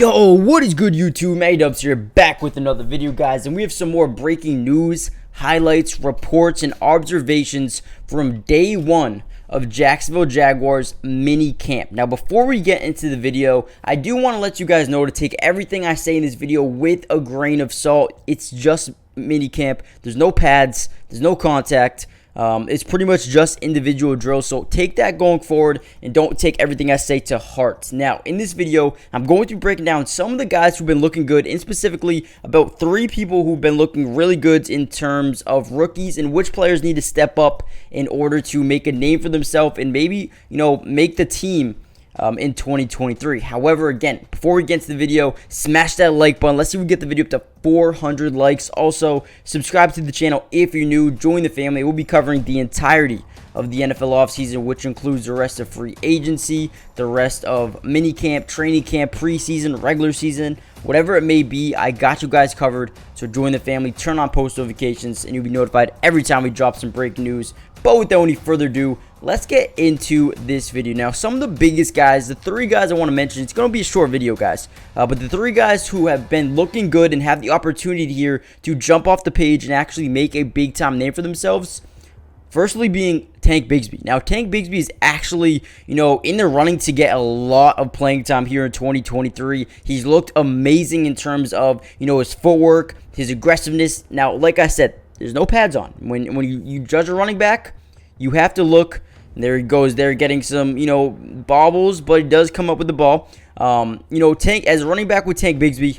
Yo, what is good, YouTube? Dubs here, back with another video, guys, and we have some more breaking news, highlights, reports, and observations from day one of Jacksonville Jaguars Minicamp. Now, before we get into the video, I do want to let you guys know to take everything I say in this video with a grain of salt. It's just minicamp. There's no pads. There's no contact. It's pretty much just individual drills, so take that going forward and don't take everything I say to heart. Now, in this video, I'm going to be breaking down some of the guys who've been looking good, and specifically about 3 people who've been looking really good in terms of rookies and which players need to step up in order to make a name for themselves and maybe, make the team in 2023. However, again, before we get into the video, smash that like button. Let's see if we get the video up to 400 likes. Also, subscribe to the channel if you're new. Join the family. We'll be covering the entirety of the NFL offseason, which includes the rest of free agency, the rest of minicamp, training camp, preseason, regular season, whatever it may be. I got you guys covered. So join the family, turn on post notifications, and you'll be notified every time we drop some breaking news. But without any further ado, let's get into this video. Now, some of the biggest guys, the 3 guys I want to mention, it's going to be a short video, guys, but the 3 guys who have been looking good and have the opportunity here to jump off the page and actually make a big time name for themselves, firstly being Tank Bigsby. Now, Tank Bigsby is actually, in the running to get a lot of playing time here in 2023. He's looked amazing in terms of, his footwork, his aggressiveness. Now, like I said, there's no pads on. When you judge a running back, you have to look. And there he goes there getting some, bobbles, but he does come up with the ball. Tank, as a running back with Tank Bigsby,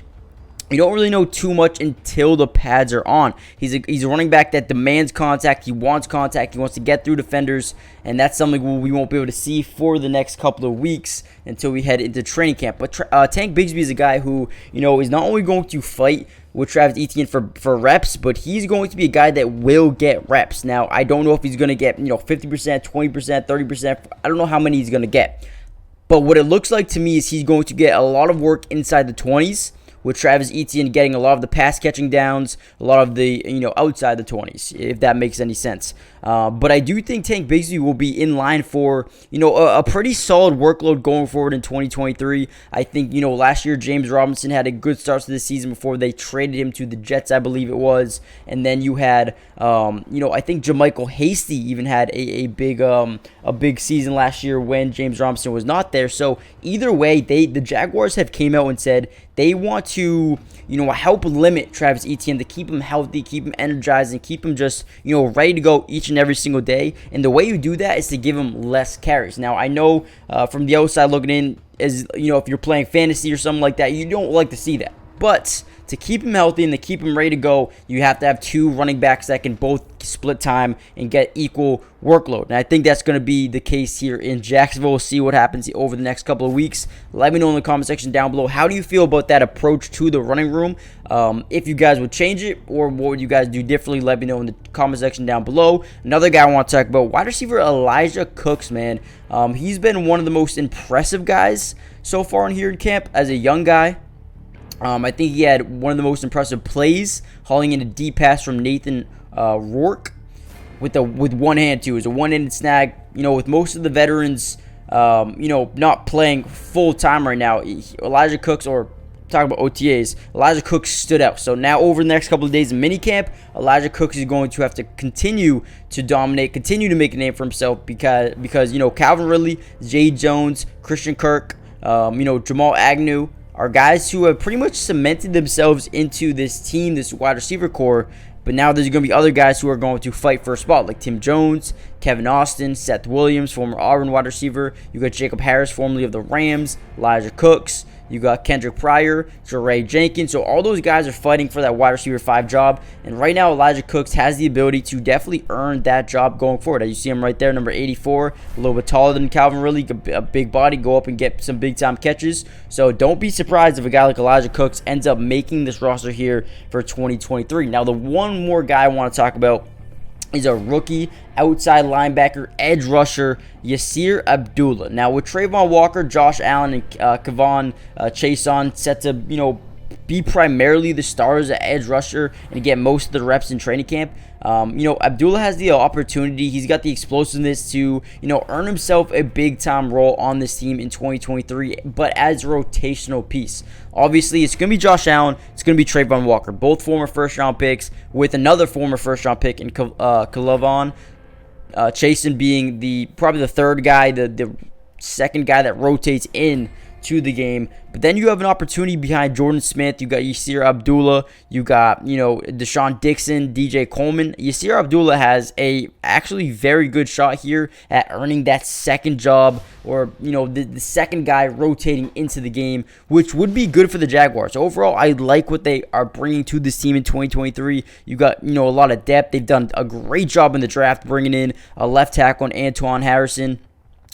you don't really know too much until the pads are on. He's a running back that demands contact. He wants contact. He wants to get through defenders, and that's something we won't be able to see for the next couple of weeks until we head into training camp. But Tank Bigsby is a guy who, is not only going to fight with Travis Etienne for reps, but he's going to be a guy that will get reps. Now, I don't know if he's going to get, 50%, 20%, 30%. I don't know how many he's going to get. But what it looks like to me is he's going to get a lot of work inside the 20s, with Travis Etienne getting a lot of the pass catching downs, a lot of the, outside the 20s, if that makes any sense. But I do think Tank Bigsby will be in line for, a pretty solid workload going forward in 2023. I think, last year James Robinson had a good start to the season before they traded him to the Jets, I believe it was. And then you had, I think JaMycal Hasty even had a big season last year when James Robinson was not there. So either way, the Jaguars have came out and said they want to, help limit Travis Etienne, to keep him healthy, keep him energized, and keep him just, ready to go each and every single day. And the way you do that is to give him less carries. Now, I know from the outside looking in, as if you're playing fantasy or something like that, you don't like to see that. But to keep him healthy and to keep him ready to go, you have to have 2 running backs that can both split time and get equal workload. And I think that's going to be the case here in Jacksonville. We'll see what happens over the next couple of weeks. Let me know in the comment section down below. How do you feel about that approach to the running room? If you guys would change it, or what would you guys do differently? Let me know in the comment section down below. Another guy I want to talk about, wide receiver Elijah Cooks, man. He's been one of the most impressive guys so far in here in camp as a young guy. I think he had one of the most impressive plays, hauling in a deep pass from Nathan Rourke with one hand too. It was a one-handed snag. With most of the veterans, not playing full time right now, Elijah Cooks, or talking about OTAs, Elijah Cooks stood out. So now over the next couple of days in minicamp, Elijah Cooks is going to have to continue to dominate, continue to make a name for himself because Calvin Ridley, Zay Jones, Christian Kirk, Jamal Agnew are guys who have pretty much cemented themselves into this team, this wide receiver core. But now there's going to be other guys who are going to fight for a spot, like Tim Jones, Kevin Austin, Seth Williams, former Auburn wide receiver. You got Jacob Harris, formerly of the Rams, Elijah Cooks. You got Kendrick Pryor, Jeray Jenkins. So all those guys are fighting for that wide receiver 5 job. And right now, Elijah Cooks has the ability to definitely earn that job going forward. As you see him right there, number 84, a little bit taller than Calvin Ridley, a big body, go up and get some big-time catches. So don't be surprised if a guy like Elijah Cooks ends up making this roster here for 2023. Now, the one more guy I want to talk about is a rookie outside linebacker, edge rusher, Yasir Abdullah. Now, with Trayvon Walker, Josh Allen, and Kevon Chason set to, be primarily the stars at edge rusher and get most of the reps in training camp. Abdullah has the opportunity. He's got the explosiveness to, earn himself a big-time role on this team in 2023, but as a rotational piece. Obviously, it's going to be Josh Allen. It's going to be Trayvon Walker, both former first-round picks, with another former first-round pick in Kalavon Chasen being probably the third guy, the second guy that rotates in to the game. But then you have an opportunity behind Jordan Smith. You got Yasir Abdullah. You got, Deshaun Dixon, DJ Coleman. Yasir Abdullah has a actually very good shot here at earning that second job, or, the second guy rotating into the game, which would be good for the Jaguars. Overall, I like what they are bringing to this team in 2023. You got, a lot of depth. They've done a great job in the draft bringing in a left tackle on Antoine Harrison.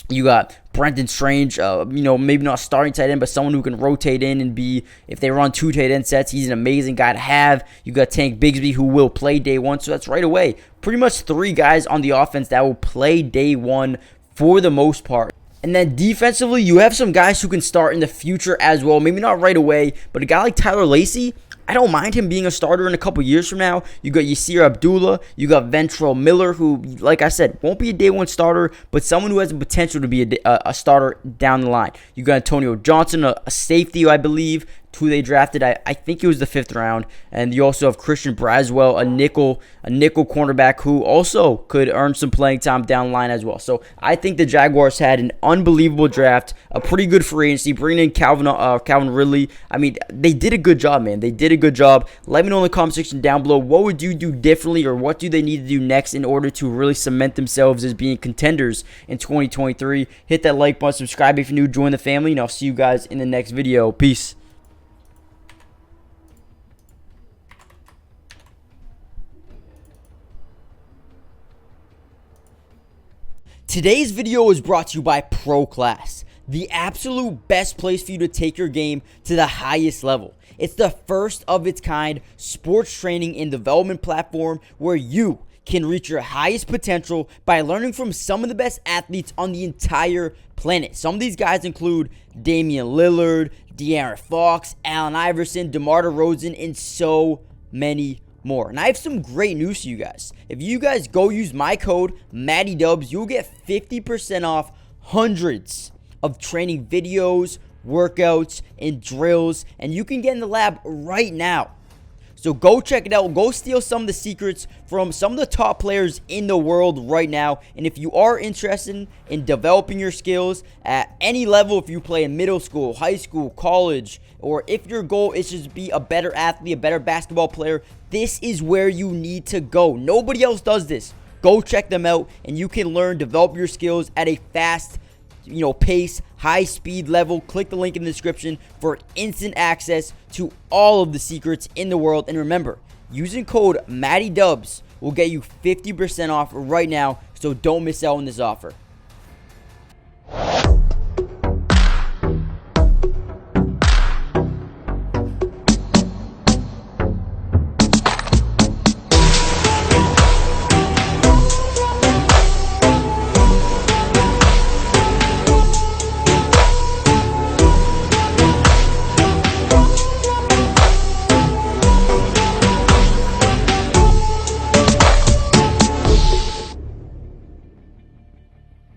You got Brenton Strange, maybe not starting tight end, but someone who can rotate in and be, if they run 2 tight end sets, he's an amazing guy to have. You got Tank Bigsby, who will play day one, so that's right away. Pretty much 3 guys on the offense that will play day one for the most part. And then defensively, you have some guys who can start in the future as well. Maybe not right away, but a guy like Tyler Lacey, I don't mind him being a starter in a couple years from now. You got Yasir Abdullah. You got Ventrell Miller, who, like I said, won't be a day one starter, but someone who has the potential to be a starter down the line. You got Antonio Johnson, a safety, I believe, who they drafted. I think it was the 5th round. And you also have Christian Braswell, a nickel cornerback who also could earn some playing time down the line as well. So I think the Jaguars had an unbelievable draft, a pretty good free agency, bringing in Calvin Ridley. I mean, they did a good job, man. They did a good job. Let me know in the comment section down below, what would you do differently, or what do they need to do next in order to really cement themselves as being contenders in 2023? Hit that like button, subscribe if you're new, join the family, and I'll see you guys in the next video. Peace. Today's video is brought to you by Pro Class, the absolute best place for you to take your game to the highest level. It's the first of its kind sports training and development platform where you can reach your highest potential by learning from some of the best athletes on the entire planet. Some of these guys include Damian Lillard, De'Aaron Fox, Allen Iverson, DeMar DeRozan, and so many more. And I have some great news for you guys. If you guys go use my code MattyDubs, you'll get 50% off hundreds of training videos, workouts, and drills, and you can get in the lab right now. So go check it out. Go steal some of the secrets from some of the top players in the world right now. And if you are interested in developing your skills at any level, if you play in middle school, high school, college, or if your goal is just to be a better athlete, a better basketball player, this is where you need to go. Nobody else does this. Go check them out, and you can learn, develop your skills at a fast pace, high speed level. Click the link in the description for instant access to all of the secrets in the world. And remember, using code MattyDubs will get you 50% off right now, so don't miss out on this offer.